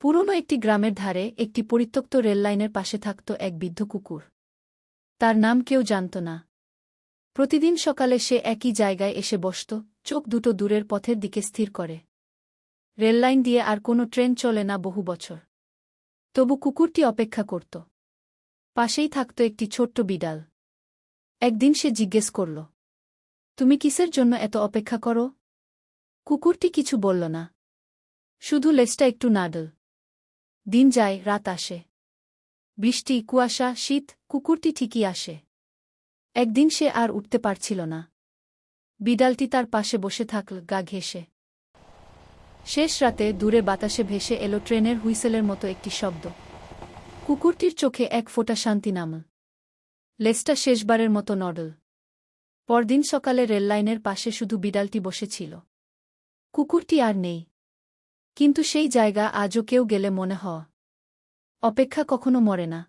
পুরনো একটি গ্রামের ধারে একটি পরিত্যক্ত রেললাইনের পাশে থাকত এক বৃদ্ধ কুকুর। তার নাম কেউ জানত না। প্রতিদিন সকালে সে একই জায়গায় এসে বসত, চোখ দুটো দূরের পথের দিকে স্থির করে। রেললাইন দিয়ে আর কোনো ট্রেন চলে না বহু বছর। তবু কুকুরটি অপেক্ষা করত। পাশেই থাকত একটি ছোট্ট বিড়াল। একদিন সে জিজ্ঞেস করল, তুমি কিসের জন্য এত অপেক্ষা করো? কুকুরটি কিছু বলল না, শুধু লেজটা একটু নাড়ল। দিন যায়, রাত আসে। বৃষ্টি, কুয়াশা, শীত, কুকুরটি ঠিকই আসে। একদিন সে আর উঠতে পারছিল না। বিড়ালটি তার পাশে বসে থাকল, গা ঘেঁষে। শেষ রাতে দূরে বাতাসে ভেসে এলো ট্রেনের হুইসেলের মতো একটি শব্দ। কুকুরটির চোখে এক ফোঁটা শান্তি নামল। লেজটা শেষবারের মতো নড়ল। পরদিন সকালে রেললাইনের পাশে শুধু বিড়ালটি বসেছিল। কুকুরটি আর নেই। কিন্তু সেই জায়গা আজও কেউ গেলে মনে হয়, অপেক্ষা কখনো মরে না।